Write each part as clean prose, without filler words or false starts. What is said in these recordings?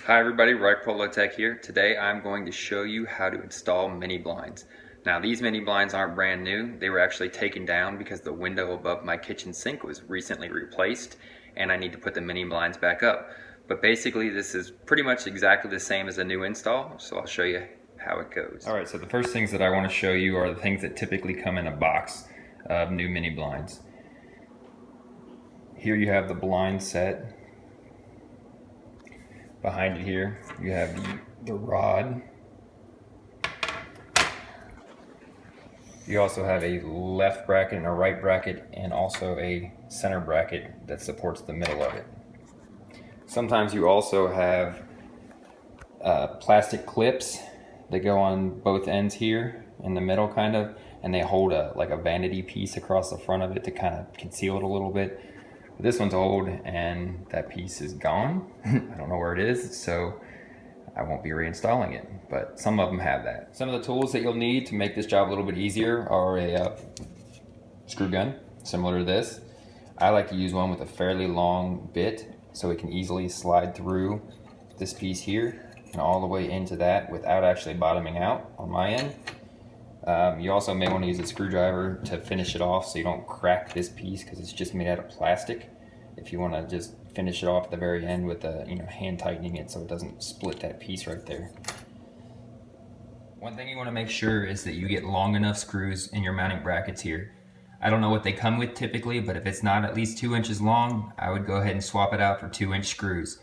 Hi everybody, Right Polo Tech here. Today I'm going to show you how to install mini blinds. Now these mini blinds aren't brand new. They were actually taken down because the window above my kitchen sink was recently replaced and I need to put the mini blinds back up. But basically this is pretty much exactly the same as a new install, so I'll show you how it goes. Alright, so the first things that I want to show you are the things that typically come in a box of new mini blinds. Here you have the blind set. Behind it here, you have the rod. You also have a left bracket and a right bracket, and also a center bracket that supports the middle of it. Sometimes you also have plastic clips that go on both ends here in the middle kind of, and they hold like a vanity piece across the front of it to kind of conceal it a little bit. This one's old and that piece is gone. I don't know where it is, so I won't be reinstalling it, but some of them have that. Some of the tools that you'll need to make this job a little bit easier are a screw gun, similar to this. I like to use one with a fairly long bit so it can easily slide through this piece here and all the way into that without actually bottoming out on my end. You also may want to use a screwdriver to finish it off so you don't crack this piece because it's just made out of plastic. If you want to just finish it off at the very end with hand tightening it so it doesn't split that piece right there. One thing you want to make sure is that you get long enough screws in your mounting brackets here. I don't know what they come with typically, but if it's not at least 2 inches long, I would go ahead and swap it out for 2-inch screws.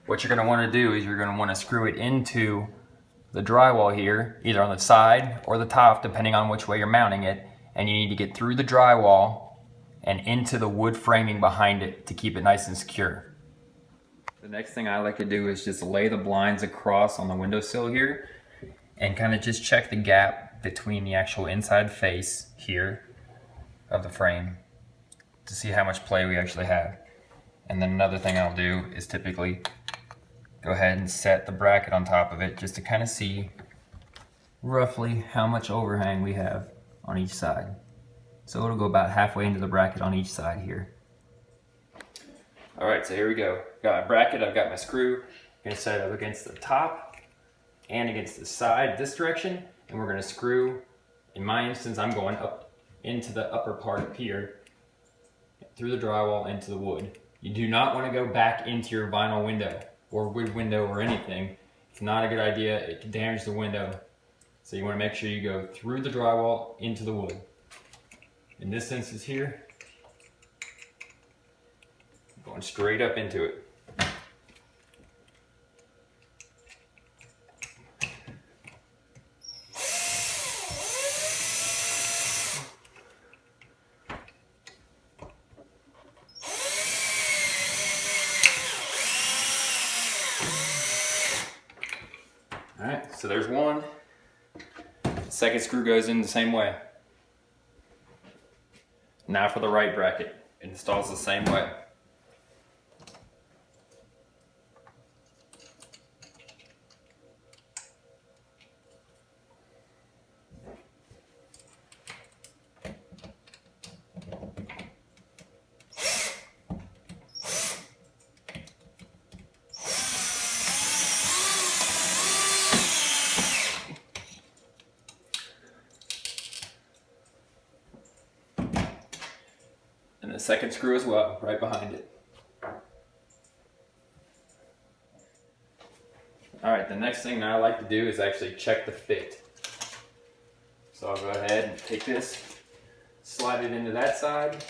What you're going to want to do is you're going to want to screw it into the drywall here, either on the side or the top, depending on which way you're mounting it, and you need to get through the drywall and into the wood framing behind it to keep it nice and secure. The next thing I like to do is just lay the blinds across on the windowsill here and kind of just check the gap between the actual inside face here of the frame to see how much play we actually have. And then another thing I'll do is typically go ahead and set the bracket on top of it just to kind of see roughly how much overhang we have on each side. So it'll go about halfway into the bracket on each side here. Alright, so here we go. Got my bracket, I've got my screw. I'm going to set it up against the top and against the side this direction, and we're going to screw, in my instance I'm going up into the upper part up here, through the drywall into the wood. You do not want to go back into your vinyl window or wood window or anything. It's not a good idea. It can damage the window. So you want to make sure you go through the drywall into the wood. In this instance here, going straight up into it. Alright, so there's one. The second screw goes in the same way. Now for the right bracket. It installs the same way. And the second screw as well, right behind it. Alright, the next thing that I like to do is actually check the fit. So I'll go ahead and take this, slide it into that side,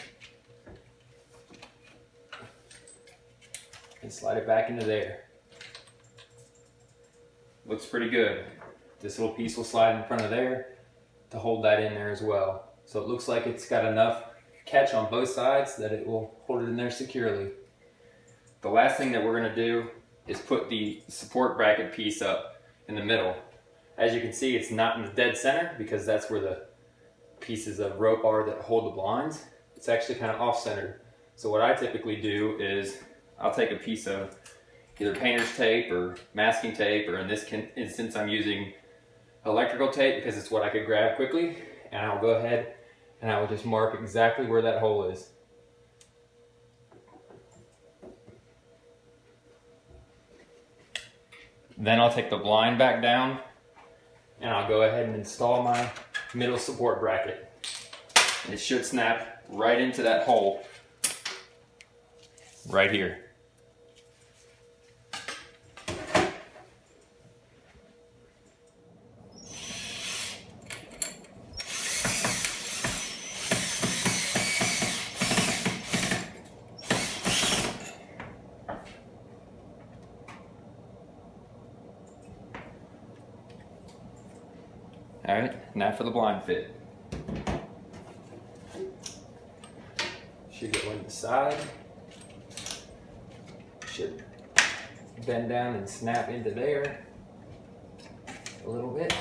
and slide it back into there. Looks pretty good. This little piece will slide in front of there to hold that in there as well. So it looks like it's got enough catch on both sides that it will hold it in there securely. The last thing that we're going to do is put the support bracket piece up in the middle. As you can see, it's not in the dead center because that's where the pieces of rope are that hold the blinds. It's actually kind of off-centered. So what I typically do is I'll take a piece of either painter's tape or masking tape, or in this instance I'm using electrical tape because it's what I could grab quickly, and I'll go ahead and I will just mark exactly where that hole is. Then I'll take the blind back down and I'll go ahead and install my middle support bracket. And it should snap right into that hole right here. All right, now for the blind fit. Should go in the side. Should bend down and snap into there a little bit,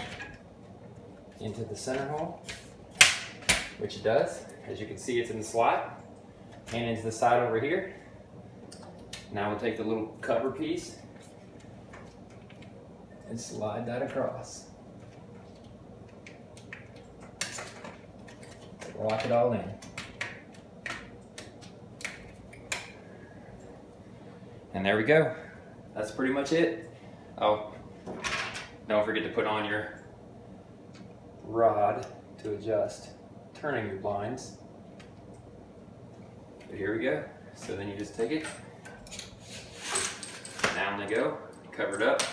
into the center hole, which it does. As you can see, it's in the slot, and into the side over here. Now we'll take the little cover piece and slide that across. Lock it all in. And there we go. That's pretty much it. Oh, don't forget to put on your rod to adjust turning your blinds. But here we go. So then you just take it, down they go, covered up.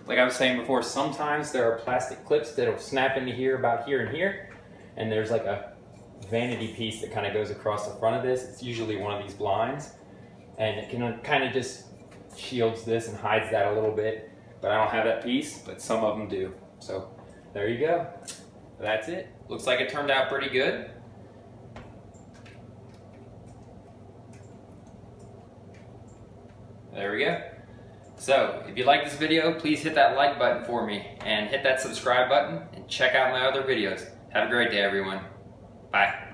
Like I was saying before, sometimes there are plastic clips that'll snap into here, about here and here, and there's like a vanity piece that kind of goes across the front of this. It's usually one of these blinds, and it can kind of just shields this and hides that a little bit, but I don't have that piece, but some of them do. So there you go. That's it. Looks like it turned out pretty good. There we go. So if you like this video, please hit that like button for me and hit that subscribe button and check out my other videos. Have a great day, everyone. Bye.